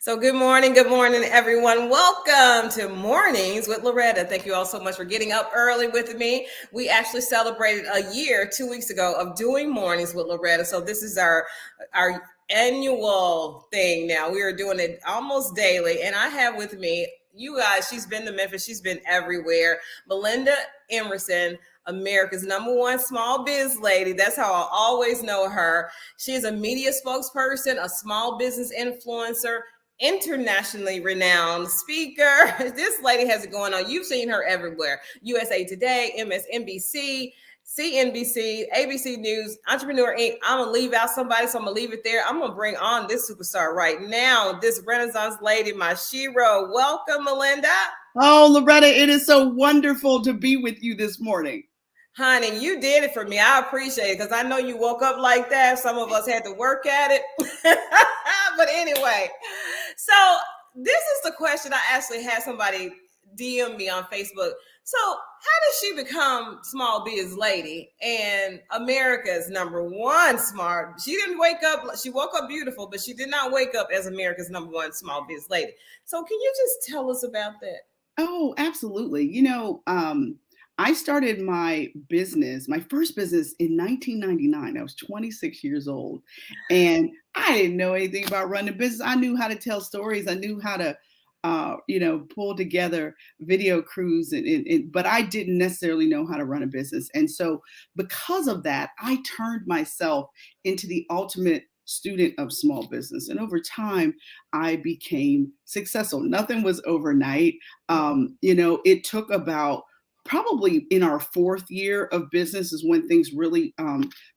So good morning, everyone. Welcome to Mornings with Loretta. Thank you all so much for getting up early with me. We actually celebrated a year 2 weeks ago of doing Mornings with Loretta. So this is our annual thing now. We are doing it almost daily, and I have with me you guys. She's been to Memphis. She's been everywhere. Melinda Emerson. America's number one small biz lady. That's how I always know her. She is a media spokesperson, a small business influencer, internationally renowned speaker. This lady has it going on. You've seen her everywhere. USA Today, MSNBC, CNBC, ABC News, Entrepreneur Inc. I'm gonna leave out somebody, so I'm gonna leave it there. I'm gonna bring on this superstar right now, this Renaissance lady, my shero. Welcome, Melinda. Oh, Loretta, it is so wonderful to be with you this morning. Honey, you did it for me. I appreciate it because I know you woke up like that. Some of us had to work at it. But anyway, so this is the question I actually had somebody DM me on Facebook. So, how did she become Small Biz Lady and America's number one smart? She didn't wake up, she woke up beautiful, but she did not wake up as America's number one Small Biz Lady. So, can you just tell us about that? Oh, absolutely. I started my first business in 1999. I was 26 years old, and I didn't know anything about running a business. I knew how to tell stories. I knew how to, pull together video crews, but I didn't necessarily know how to run a business. And so, because of that, I turned myself into the ultimate student of small business. And over time, I became successful. Nothing was overnight. It took about probably in our fourth year of business is when things really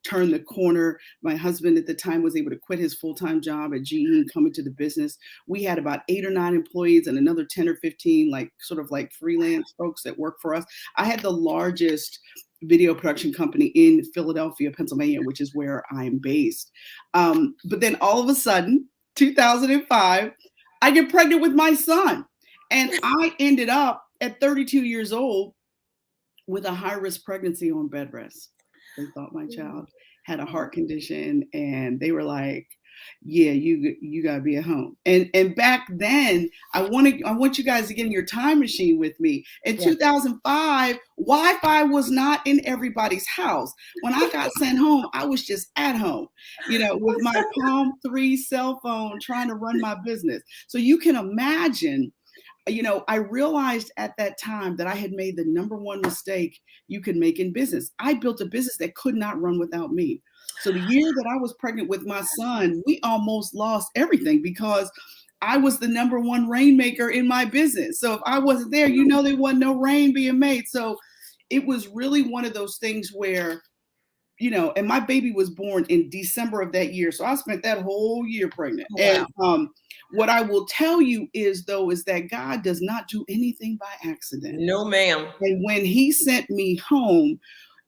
turned the corner. My husband at the time was able to quit his full-time job at GE and come into the business. We had about 8 or 9 employees and another 10 or 15 like freelance folks that work for us. I had the largest video production company in Philadelphia, Pennsylvania, which is where I'm based. But then all of a sudden, 2005, I get pregnant with my son. And I ended up at 32 years old with a high-risk pregnancy on bed rest. They thought my child had a heart condition, and they were like, yeah, you gotta be at home. And back then, I want you guys to get in your time machine with me. In 2005, Wi-Fi was not in everybody's house. When I got sent home, I was just at home, with my Palm 3 cell phone trying to run my business. So you can imagine, I realized at that time that I had made the number one mistake you could make in business. I built a business that could not run without me. So the year that I was pregnant with my son, we almost lost everything because I was the number one rainmaker in my business. So if I wasn't there, there wasn't no rain being made. So it was really one of those things where, and my baby was born in December of that year. So I spent that whole year pregnant. Wow. And what I will tell you is that God does not do anything by accident. No, ma'am. And when he sent me home,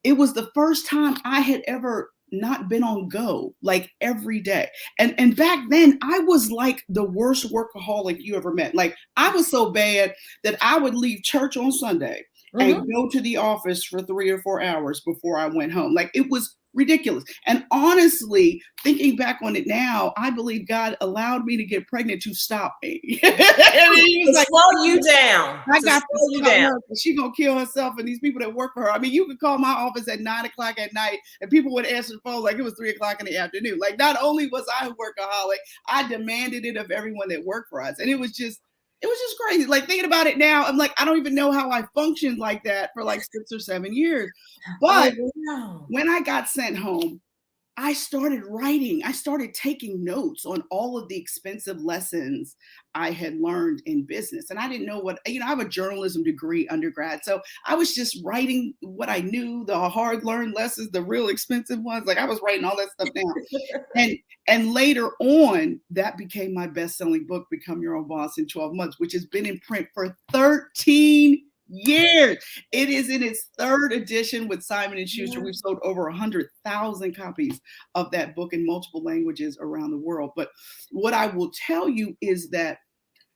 it was the first time I had ever not been on go, like every day. And back then I was like the worst workaholic you ever met. Like I was so bad that I would leave church on Sunday and go to the office for 3 or 4 hours before I went home. Like it was ridiculous. And honestly, thinking back on it now, I believe God allowed me to get pregnant to stop me. He was like, slow you down. I got to slow you down. She gonna kill herself and these people that work for her. I mean, you could call my office at 9 o'clock at night and people would answer the phone like it was 3 o'clock in the afternoon. Like not only was I a workaholic, I demanded it of everyone that worked for us. And it was just crazy. Like thinking about it now, I'm like, I don't even know how I functioned like that for like 6 or 7 years. But when I got sent home, I started writing. I started taking notes on all of the expensive lessons I had learned in business. And I didn't know I have a journalism degree undergrad. So I was just writing what I knew, the hard learned lessons, the real expensive ones. Like I was writing all that stuff down. And later on, that became my best-selling book, Become Your Own Boss in 12 Months, which has been in print for 13 years. It is in its 3rd edition with Simon & Schuster. We've sold over 100,000 copies of that book in multiple languages around the world. But what I will tell you is that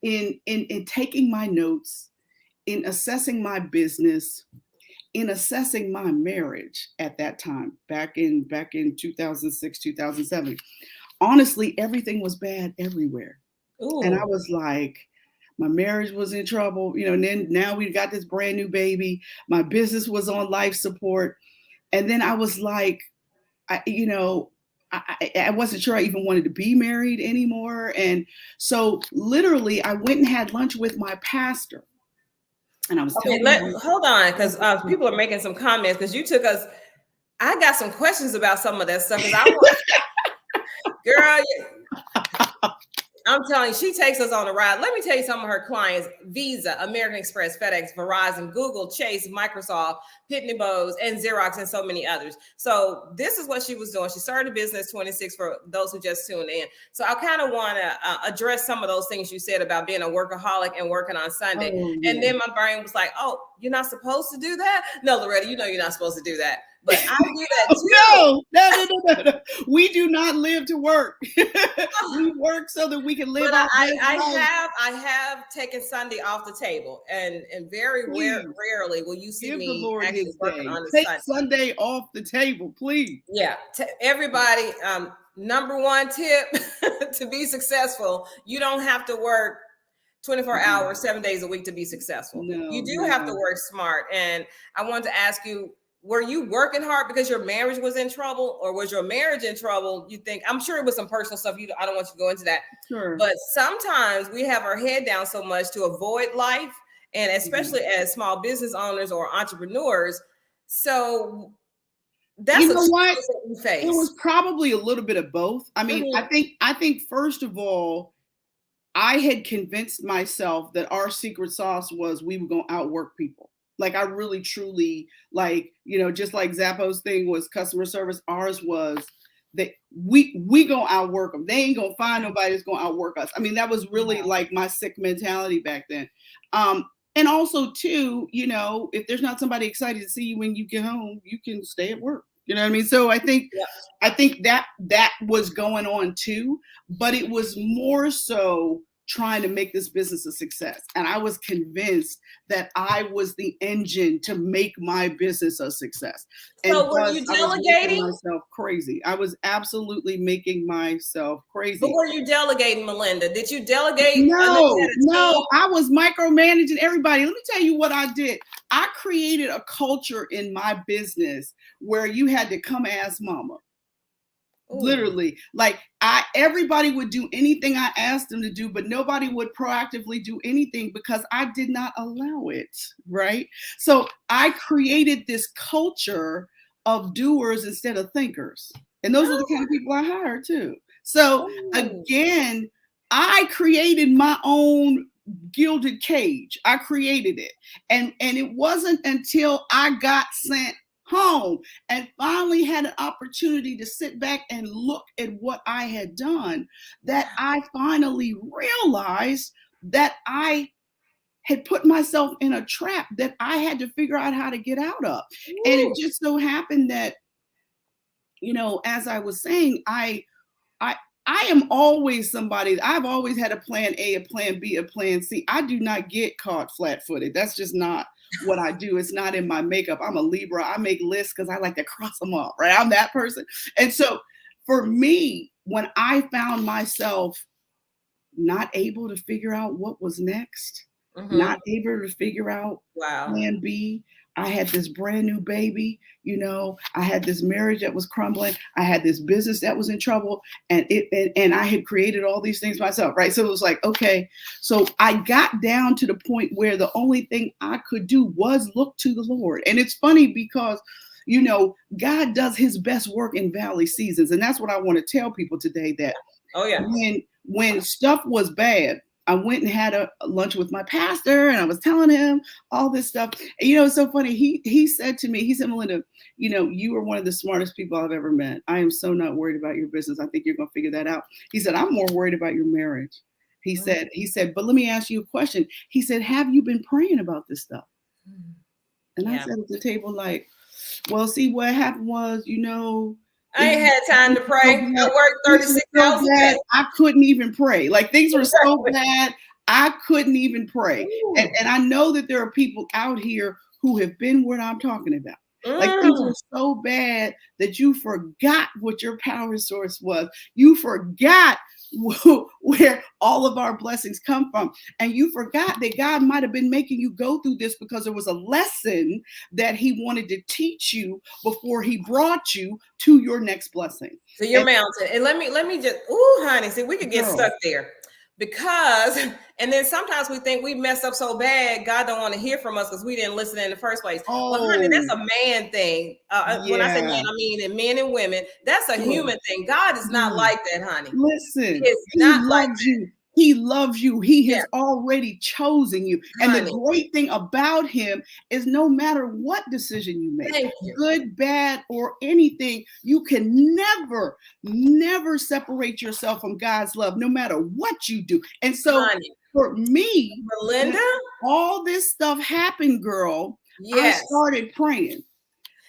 in taking my notes, in assessing my business, in assessing my marriage at that time, back in 2006, 2007, honestly, everything was bad everywhere. And I Ooh. was like, my marriage was in trouble, and then now we got this brand new baby. My business was on life support. And then I was like, I wasn't sure I even wanted to be married anymore. And so literally I went and had lunch with my pastor. And I was Okay, telling him, hold on, because people are making some comments because you took us. I got some questions about some of that stuff because I want, girl. I'm telling you, she takes us on a ride. Let me tell you some of her clients: Visa, American Express, FedEx, Verizon, Google, Chase, Microsoft, Pitney Bowes, and Xerox, and so many others. So this is what she was doing. She started a business 26 for those who just tuned in. So I kind of want to address some of those things you said about being a workaholic and working on Sunday. oh, And yeah. then my brain was like, oh, you're not supposed to do that? No, Loretta, you know you're not supposed to do that. But I do that too. No. We do not live to work. We work so that we can live But our best life. I have taken Sunday off the table, and very Please rarely will you see give the me Lord actually his working day. on a Take Sunday. Sunday off the table, please. Yeah, everybody. Number one tip to be successful: you don't have to work 24 hours, 7 days a week to be successful. You do have to work smart. And I wanted to ask you, were you working hard because your marriage was in trouble, or was your marriage in trouble? You think, I'm sure it was some personal stuff. I don't want you to go into that. Sure. But sometimes we have our head down so much to avoid life. And especially as small business owners or entrepreneurs. So that's You know what? that we face. It was probably a little bit of both. I mean, I think first of all, I had convinced myself that our secret sauce was we were going to outwork people. Like I really, truly, like, just like Zappos thing was customer service, ours was that we gonna outwork them. They ain't gonna find nobody that's gonna outwork us. I mean, that was really like my sick mentality back then. And also too, if there's not somebody excited to see you when you get home, you can stay at work. You know what I mean? So I think that was going on too, but it was more so trying to make this business a success. And I was convinced that I was the engine to make my business a success. And so were you I was making delegating? myself crazy. I was absolutely making myself crazy. But were you delegating, Melinda? Did you delegate? No, I was micromanaging everybody. Let me tell you what I did. I created a culture in my business where you had to come ask mama. Ooh. Literally, like everybody would do anything I asked them to do, but nobody would proactively do anything because I did not allow it. Right. So I created this culture of doers instead of thinkers. And those are the kind of people I hire too. So again, I created my own gilded cage. I created it. And it wasn't until I got sent home and finally had an opportunity to sit back and look at what I had done that I finally realized that I had put myself in a trap that I had to figure out how to get out of. Ooh. And it just so happened that, as I was saying, I am always somebody. I've always had a plan A, a plan B, a plan C. I do not get caught flat-footed. That's just not what I do. It's not in my makeup. I'm a Libra. I make lists because I like to cross them off, right? I'm that person. And so for me, when I found myself not able to figure out what was next, not able to figure out plan B, I had this brand new baby, I had this marriage that was crumbling. I had this business that was in trouble, and I had created all these things myself, right? So it was like, okay. So I got down to the point where the only thing I could do was look to the Lord. And it's funny because, God does his best work in valley seasons. And that's what I want to tell people today, that when stuff was bad, I went and had a lunch with my pastor, and I was telling him all this stuff. And, it's so funny. He said to me, he said, Melinda, you are one of the smartest people I've ever met. I am so not worried about your business. I think you're going to figure that out. He said, I'm more worried about your marriage. He said, but let me ask you a question. He said, have you been praying about this stuff? And I sat at the table like, well, see, what happened was, I ain't had time to pray. I worked 36 hours a day. I couldn't even pray. Like things were so bad, I couldn't even pray. And I know that there are people out here who have been what I'm talking about. Like things Mm. were so bad that you forgot what your power source was. You forgot where all of our blessings come from. And you forgot that God might have been making you go through this because there was a lesson that he wanted to teach you before he brought you to your next blessing. So your And mountain. And let me just, ooh, honey, see, we could get girl, stuck there because, and then sometimes we think we messed up so bad, God don't want to hear from us because we didn't listen in the first place. Well, honey, that's oh, a man thing. When I say man, yeah, I mean in men and women. That's a girl, human thing. God is not yeah. like that, honey. He Listen, is he not like loves you. He loves you. He that. has already chosen you. Yeah, And the honey. great thing about him is no matter what decision you make, Thank you, good, bad, or anything, you can never, never separate yourself from God's love, no matter what you do. And so honey. for me, when Melinda, all this stuff happened, girl, I yes. started praying.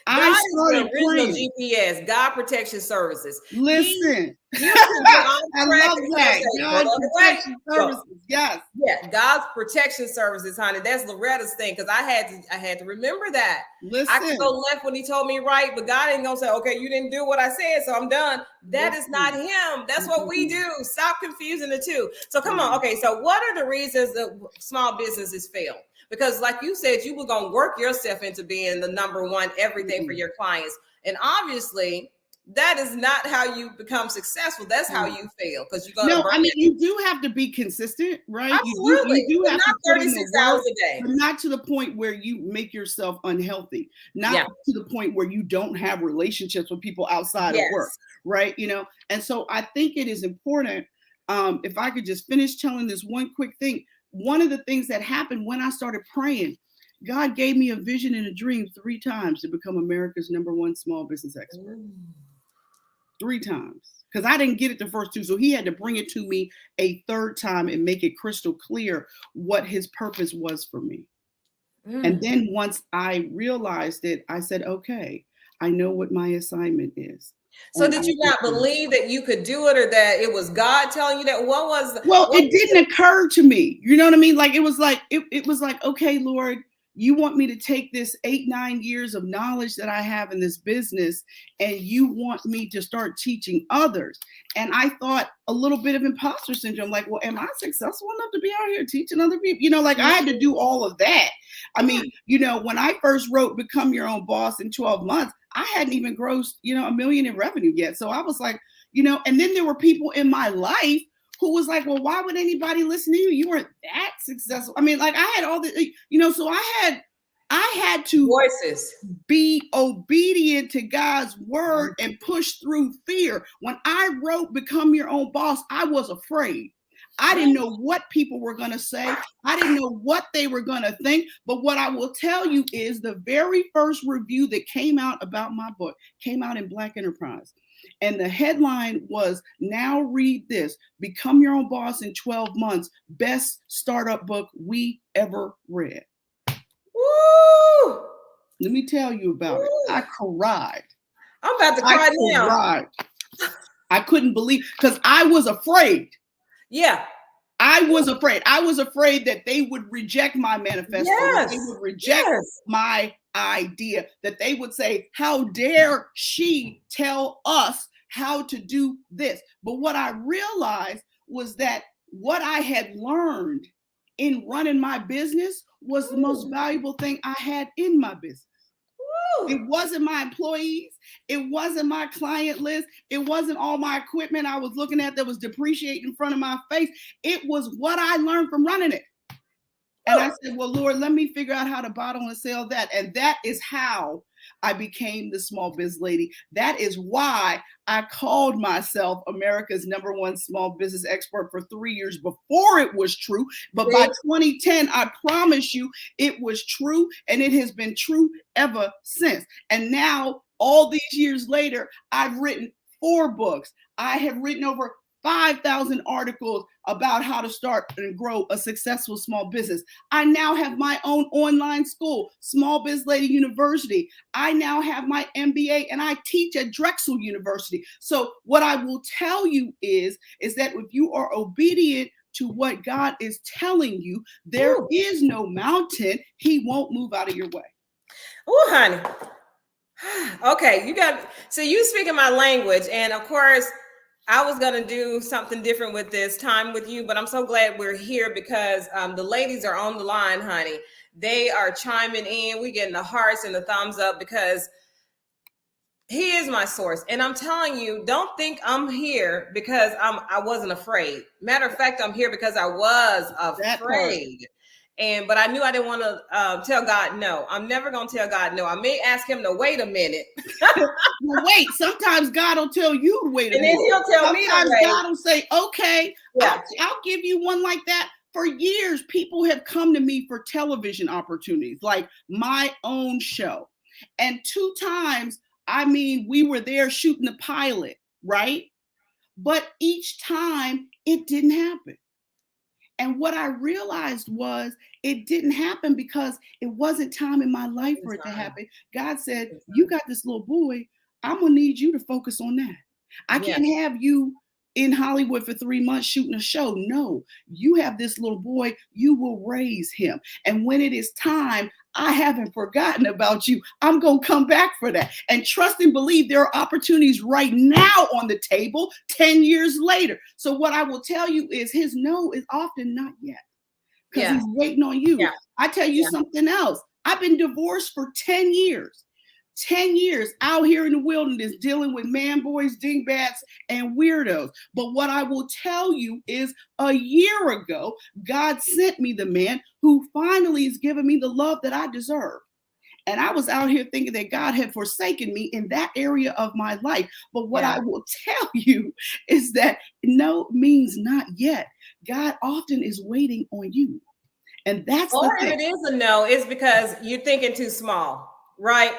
I God is the started original praying. GPS, God Protection Services. He, Listen, you can get all I credit. love Someone that. say, hold God on, wait. Protection Go. Services. Yes. Yeah, God's Protection Services, honey. That's Loretta's thing because I had to remember that. I could Listen, go left when he told me right, but God ain't gonna say, okay, you didn't do what I said, so I'm done. That is not listen. him. That's what we Mm-mm. do. Stop confusing the two. So come on. Yeah. Okay, so what are the reasons that small businesses fail? Because, like you said, you were gonna work yourself into being the number one everything for Mm-mm. your clients. And obviously, that is not how you become successful. That's how Mm. you fail because you're going to No, burn I mean it. you do have to be consistent, right? You Absolutely. do But have not to put in the 36 hours work, a day. but not to the point where you make yourself unhealthy, not Yeah. to the point where you don't have relationships with people outside of work, Yes. right? And so I think it is important. If I could just finish telling this one quick thing, one of the things that happened when I started praying, God gave me a vision and a dream 3 times to become America's #1 small business expert. Ooh. 3 times because I didn't get it the first 2. So he had to bring it to me a 3rd time and make it crystal clear what his purpose was for me. And Mm. then once I realized it, I said, okay, I know what my assignment is. So And did I you get not to. believe that you could do it or that it was God telling you that? Well, What it was the, didn't occur to me. You know what I mean? Like it was like, okay, Lord, you want me to take this 8-9 years of knowledge that I have in this business and you want me to start teaching others. And I thought a little bit of imposter syndrome, like, well, am I successful enough to be out here teaching other people? Like I had to do all of that. I yeah. mean, when I first wrote Become Your Own Boss in 12 months, I hadn't even grossed, $1 million in revenue yet. So I was like, and then there were people in my life who was like, well, why would anybody listen to you? You weren't that successful. I mean, like I had all the, so I had to Voices. be obedient to God's word and push through fear. When I wrote Become Your Own Boss, I was afraid. I didn't know what people were going to say. I didn't know what they were going to think. But what I will tell you is the very first review that came out about my book came out in Black Enterprise. And the headline was, now read this, Become Your Own Boss in 12 months, best startup book we ever read. Woo! Let me tell you about it. I cried. I'm about to I cry now. cried. I couldn't believe, because I was afraid. Yeah. I was afraid. I was afraid that they would reject my manifesto, that they Yes. would reject Yes. my idea, that they would say, how dare she tell us how to do this? But what I realized was that what I had learned in running my business was the most valuable thing I had in my business. It wasn't my employees. It wasn't my client list. It wasn't all my equipment I was looking at that was depreciating in front of my face. It was what I learned from running it. And I said, well, Lord, let me figure out how to bottle and sell that. And that is how I became the Small Biz Lady. That is why I called myself America's #1 small business expert for 3 years before it was true. But by 2010, I promise you it was true. And it has been true ever since. And now, all these years later, I've written 4 books. I have written over 5,000 articles about how to start and grow a successful small business. I now have my own online school, SmallBizLady University. I now have my MBA and I teach at Drexel University. So what I will tell you is that if you are obedient to what God is telling you, there is no mountain He won't move out of your way. Oh, honey. Okay, so you speaking my language, and of course, I was gonna do something different with this time with you, but I'm so glad we're here because the ladies are on the line, honey. They are chiming in. We getting the hearts and the thumbs up because he is my source. And I'm telling you, don't think I'm here because I wasn't afraid. Matter of fact, I'm here because I was That part. afraid. But I knew I didn't want to tell God no. I'm never going to tell God no. I may ask him to wait a minute. Well, wait, sometimes God will tell you to wait a And then minute. he'll tell Sometimes me to wait. God will say, okay, Yeah. I'll give you one like that. For years, people have come to me for television opportunities, like my own show. And 2 times, I mean, we were there shooting the pilot, right? But each time it didn't happen. And what I realized was it didn't happen because it wasn't time in my life for it to happen. God said, you got this little boy. I'm going to need you to focus on that. I can't have you in Hollywood for 3 months shooting a show. No, you have this little boy. You will raise him. And when it is time, I haven't forgotten about you. I'm going to come back for that. And trust and believe there are opportunities right now on the table 10 years later. So what I will tell you is his no is often not yet because he's waiting on you. Yeah. I tell you something else. I've been divorced for 10 years. 10 years out here in the wilderness dealing with man boys, dingbats, and weirdos. But what I will tell you is a year ago, God sent me the man who finally has given me the love that I deserve. And I was out here thinking that God had forsaken me in that area of my life. But what I will tell you is that no means not yet. God often is waiting on you. And that's Or the if thing. it is a no, it's because you're thinking too small, right?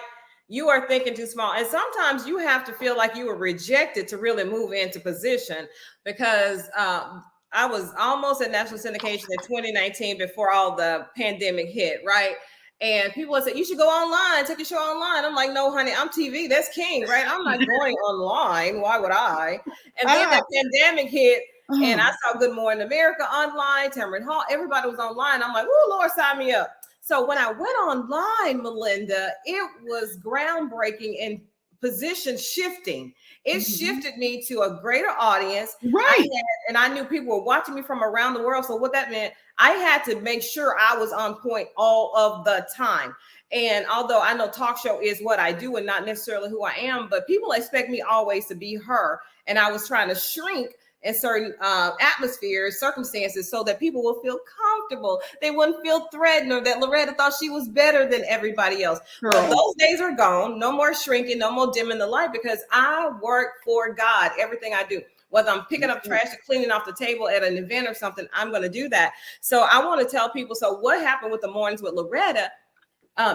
You are thinking too small. And sometimes you have to feel like you were rejected to really move into position because I was almost at national syndication in 2019 before all the pandemic hit, right? And people would say, you should go online, take your show online. I'm like, no, honey, I'm TV. That's king, right? I'm not going online. Why would I? And then that pandemic hit, and I saw Good Morning America online, Tamron Hall, everybody was online. I'm like, oh, Lord, sign me up. So when I went online, Melinda, it was groundbreaking and position shifting. It shifted me to a greater audience. Right. And I knew people were watching me from around the world. So what that meant, I had to make sure I was on point all of the time. And although I know talk show is what I do and not necessarily who I am, but people expect me always to be her. And I was trying to shrink in certain atmospheres, circumstances, so that people will feel comfortable. They wouldn't feel threatened or that Loretta thought she was better than everybody else. Girl. But those days are gone. No more shrinking, no more dimming the light because I work for God. Everything I do, whether I'm picking up trash or cleaning off the table at an event or something, I'm going to do that. So I want to tell people, so what happened with the Mornings with Loretta?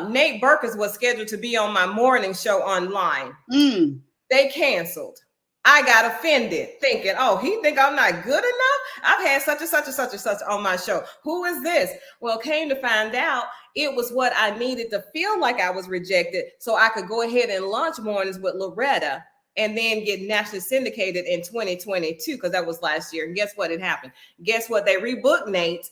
Nate Burkers was scheduled to be on my morning show online. They canceled. I got offended thinking, oh, he think I'm not good enough. I've had such and such and such and such on my show. Who is this? Well, came to find out it was what I needed to feel like I was rejected so I could go ahead and launch Mornings with Loretta and then get nationally syndicated in 2022 because that was last year. And guess what? It happened. Guess what? They rebooked Nate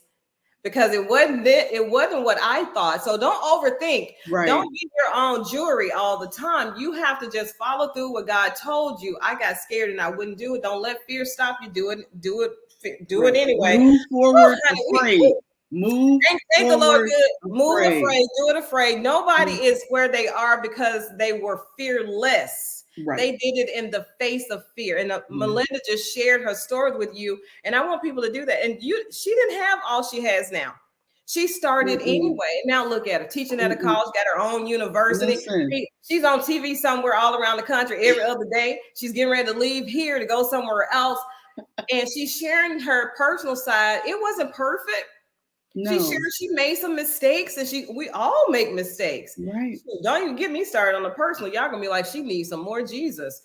because it wasn't what I thought. So don't overthink. Right. Don't be your own jury all the time. You have to just follow through what God told you. I got scared and I wouldn't do it. Don't let fear stop you. Do it anyway. Move forward afraid. Move Thank the Lord. Good. Move afraid. Do it afraid. Nobody is where they are because they were fearless. Right. They did it in the face of fear. And Melinda just shared her story with you. And I want people to do that. And she didn't have all she has now. She started anyway. Now look at her, teaching at a college, got her own university. She's on TV somewhere all around the country every other day. She's getting ready to leave here to go somewhere else. And she's sharing her personal side. It wasn't perfect. No. She made some mistakes, and we all make mistakes. Right. Don't even get me started on the personal. Y'all gonna be like, she needs some more Jesus.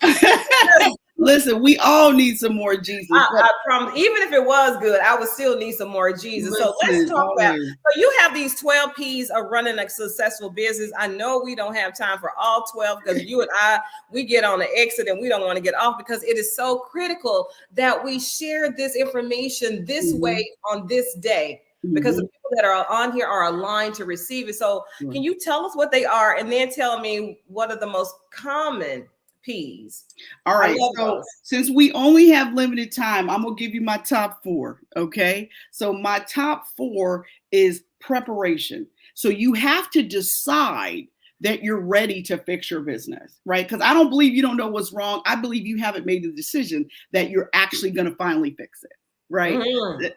Listen, we all need some more Jesus. I promise. Even if it was good, I would still need some more Jesus. So let's talk about. So you have these 12 P's of running a successful business. I know we don't have time for all 12 because you and I, we get on the exit and we don't want to get off because it is so critical that we share this information this way on this day. because the Mhm. people that are on here are aligned to receive it. So Right. can you tell us what they are and then tell me what are the most common P's? All I right. love So those. since we only have limited time, I'm gonna give you my top four. Okay. So my top four is preparation. So you have to decide that you're ready to fix your business, right? Because I don't believe you don't know what's wrong. I believe you haven't made the decision that you're actually gonna finally fix it, right? Mhm.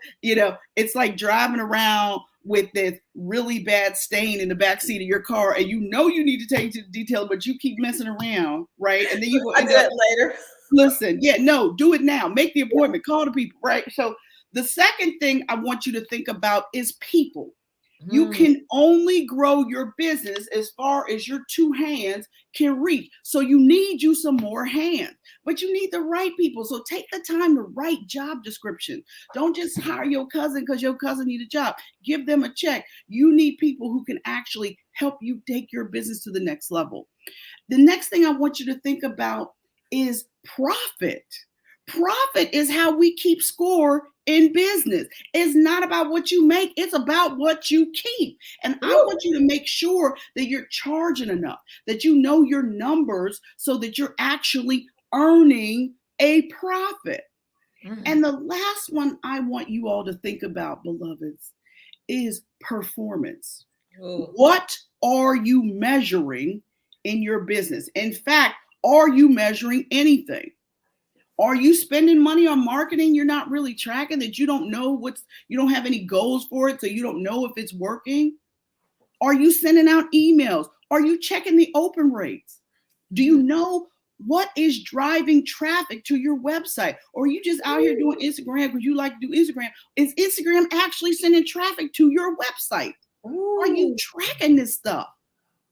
It's like driving around with this really bad stain in the back seat of your car, and you know you need to take it to the detail, but you keep messing around, right? And then you will I end do up, that later. listen, yeah, no, do it now. Make the appointment, call the people, right? So the second thing I want you to think about is people. You Mm. can only grow your business as far as your two hands can reach. So you need you some more hands, but you need the right people. So take the time to write job description. Don't just hire your cousin because your cousin need a job. Give them a check. You need people who can actually help you take your business to the next level. The next thing I want you to think about is profit. Profit is how we keep score in business. It's not about what you make, it's about what you keep. And I Woo. want you to make sure that you're charging enough, that you know your numbers so that you're actually earning a profit. Mm. And the last one I want you all to think about, beloveds, is performance. Ooh. What are you measuring in your business? In fact, are you measuring anything? Are you spending money on marketing you're not really tracking, that you don't know you don't have any goals for it, so you don't know if it's working? Are you sending out emails? Are you checking the open rates? Do you know what is driving traffic to your website? Or are you just out here doing Instagram because you like to do Instagram? Is Instagram actually sending traffic to your website? Are you Ooh. tracking this stuff?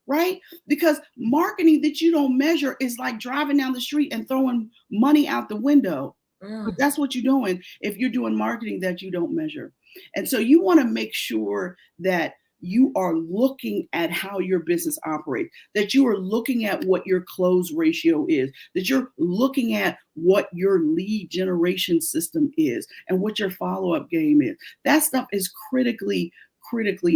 Right? Because marketing that you don't measure is like driving down the street and throwing money out the window. But Mm. that's what you're doing if you're doing marketing that you don't measure. And so you want to make sure that you are looking at how your business operates, that you are looking at what your close ratio is, that you're looking at what your lead generation system is and what your follow-up game is. That stuff is critically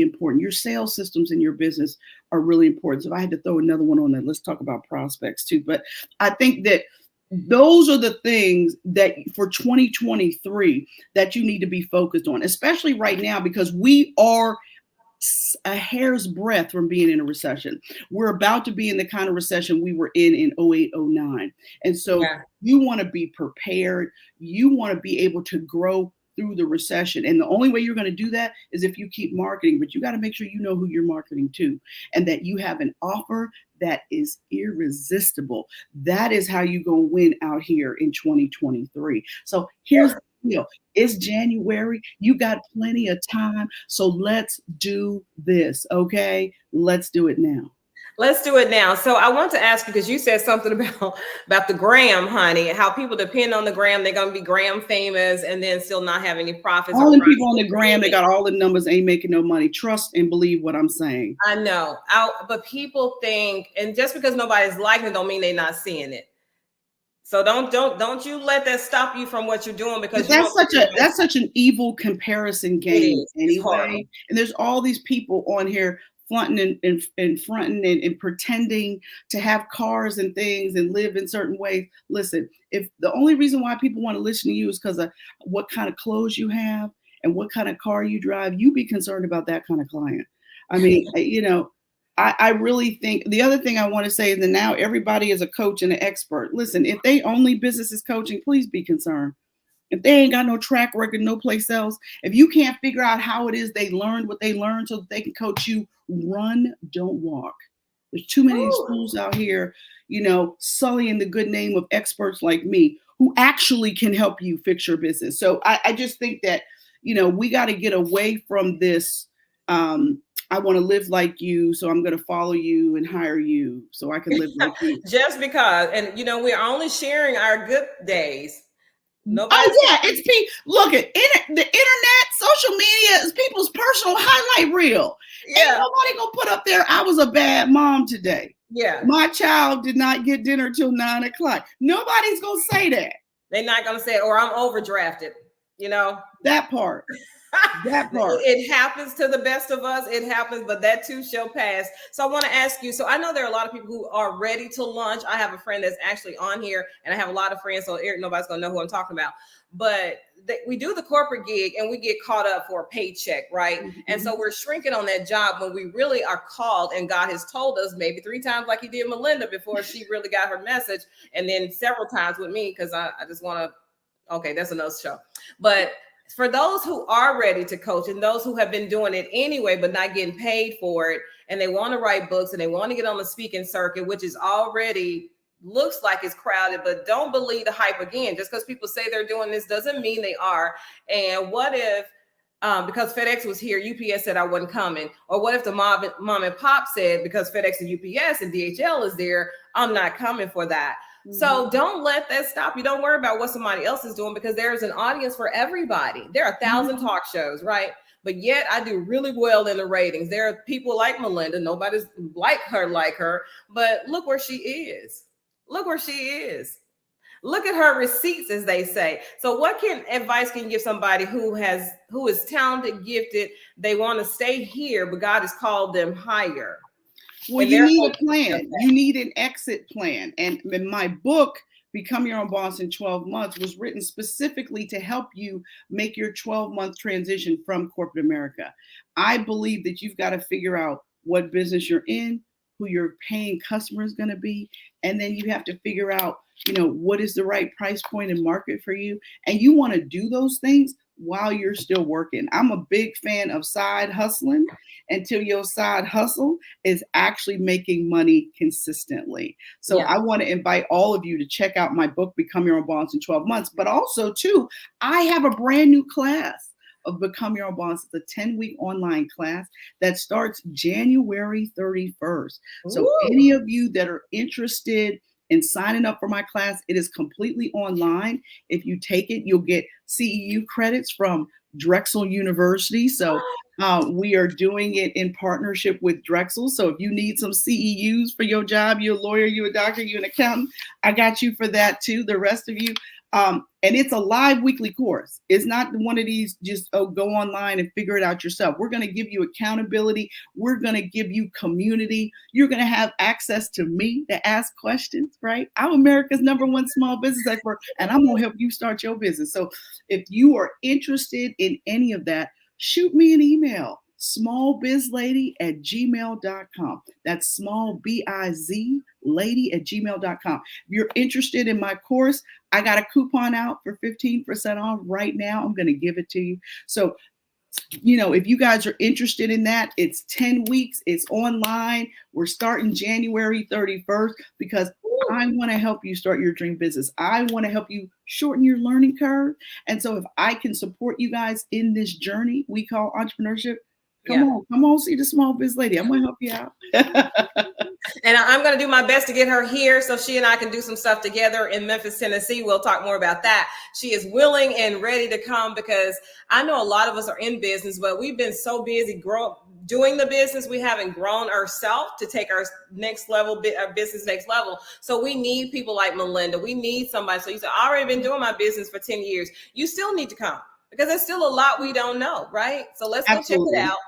important. Your sales systems in your business are really important. So if I had to throw another one on that, let's talk about prospects too. But I think that those are the things that for 2023 that you need to be focused on, especially right now, because we are a hair's breadth from being in a recession. We're about to be in the kind of recession we were in 08, 09. And so Yeah. you want to be prepared. You want to be able to grow through the recession. And the only way you're going to do that is if you keep marketing, but you got to make sure you know who you're marketing to and that you have an offer that is irresistible. That is how you going to win out here in 2023. So here's the deal. It's January. You got plenty of time. So let's do this. Okay. Let's do it now. Let's do it now. So I want to ask you because you said something about the gram, honey, how people depend on the gram. They're going to be gram famous and then still not have any profits or All the profits. people on the gram that got all the numbers ain't making no money. Trust and believe what I'm saying. I know, but people think, and just because nobody's liking it, don't mean they're not seeing it. So don't you let that stop you from what you're doing because But you don't. that's such an evil comparison It game is. It's horrible. anyway. And there's all these people on here fronting and fronting and pretending to have cars and things and live in certain ways. Listen, if the only reason why people want to listen to you is because of what kind of clothes you have and what kind of car you drive, you be concerned about that kind of client. I mean, I really think the other thing I want to say is that now everybody is a coach and an expert. Listen, if they only business is coaching, please be concerned. If they ain't got no track record, no place else, if you can't figure out how it is they learned what they learned so that they can coach you, run, don't walk. There's too many Ooh. schools out here, sullying the good name of experts like me who actually can help you fix your business. So I just think that, we got to get away from this. I want to live like you, so I'm going to follow you and hire you so I can live like you. Just because, and we're only sharing our good days. Nobody's Oh yeah, look at the internet, social media is people's personal highlight reel. Ain't yeah, nobody gonna put up there, I was a bad mom today. yeah. My child did not get dinner till 9 o'clock. Nobody's gonna say that. They're not gonna say it, or I'm overdrafted. That part. That part. It happens to the best of us. It happens, but that too shall pass. So I want to ask you. So I know there are a lot of people who are ready to launch. I have a friend that's actually on here, and I have a lot of friends, so nobody's gonna know who I'm talking about. But we do the corporate gig, and we get caught up for a paycheck, right? Mm-hmm. And so we're shrinking on that job when we really are called, and God has told us maybe 3 times, like He did Melinda before she really got her message, and then several times with me because I just want to. Okay, that's another show, but. For those who are ready to coach and those who have been doing it anyway, but not getting paid for it, and they want to write books and they want to get on the speaking circuit, which is already looks like it's crowded, but don't believe the hype again. Just because people say they're doing this doesn't mean they are. And what if, because FedEx was here, UPS said I wasn't coming? Or what if the mom and pop said, because FedEx and UPS and DHL is there, I'm not coming for that? So don't let that stop you. Don't worry about what somebody else is doing, because there's an audience for everybody. There are 1,000 talk shows, right? But yet I do really well in the ratings. There are people like Melinda. Nobody's like her, but look where she is. Look where she is. Look at her receipts, as they say. So what advice can you give somebody who is talented, gifted, they want to stay here, but God has called them higher? Well, you need a plan. You need an exit plan. And my book, Become Your Own Boss in 12 Months, was written specifically to help you make your 12-month transition from corporate America. I believe that you've got to figure out what business you're in, who your paying customer is going to be, and then you have to figure out, what is the right price point and market for you. And you want to do those things while you're still working. I'm a big fan of side hustling until your side hustle is actually making money consistently. So I want to invite all of you to check out my book, Become Your Own Boss in 12 Months. But also, too, I have a brand new class of Become Your Own Boss. It's a 10-week online class that starts January 31st. So any of you that are interested in signing up for my class, it is completely online. If you take it, you'll get CEU credits from Drexel University. So we are doing it in partnership with Drexel. So if you need some CEUs for your job, you're a lawyer, you're a doctor, you're an accountant, I got you for that too. The rest of you. And it's a live weekly course. It's not one of these just go online and figure it out yourself. We're going to give you accountability. We're going to give you community. You're going to have access to me to ask questions, right? I'm America's #1 small business expert, and I'm going to help you start your business. So if you are interested in any of that, shoot me an email, smallbizlady@gmail.com. That's smallbizlady@gmail.com. If you're interested in my course, I got a coupon out for 15% off right now. I'm going to give it to you. So, if you guys are interested in that, it's 10 weeks. It's online. We're starting January 31st because I want to help you start your dream business. I want to help you shorten your learning curve. And so if I can support you guys in this journey we call entrepreneurship, come on, see the Small Biz Lady. I'm going to help you out. And I'm going to do my best to get her here so she and I can do some stuff together in Memphis, Tennessee. We'll talk more about that. She is willing and ready to come because I know a lot of us are in business, but we've been so busy doing the business. We haven't grown ourselves to take our business next level. So we need people like Melinda. We need somebody. So you said, I've already been doing my business for 10 years. You still need to come because there's still a lot we don't know, right? So let's go check it out.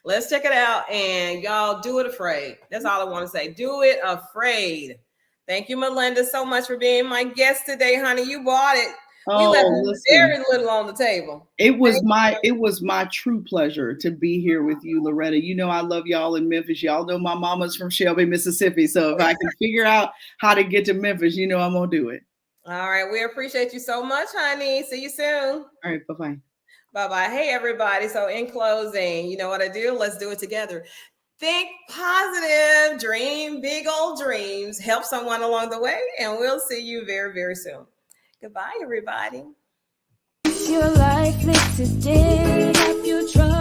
Let's check it out. And y'all do it afraid. That's all I want to say. Do it afraid. Thank you, Melinda, so much for being my guest today, honey. You bought it. We left very little on the table. It was my true pleasure to be here with you, Loretta. I love y'all in Memphis. Y'all know my mama's from Shelby, Mississippi. So if I can figure out how to get to Memphis, I'm going to do it. All right. We appreciate you so much, honey. See you soon. All right. Bye-bye. Bye-bye. Hey, everybody. So in closing, you know what I do? Let's do it together. Think positive, dream big old dreams, help someone along the way, and we'll see you very, very soon. Goodbye, everybody. Your life today, have you tried?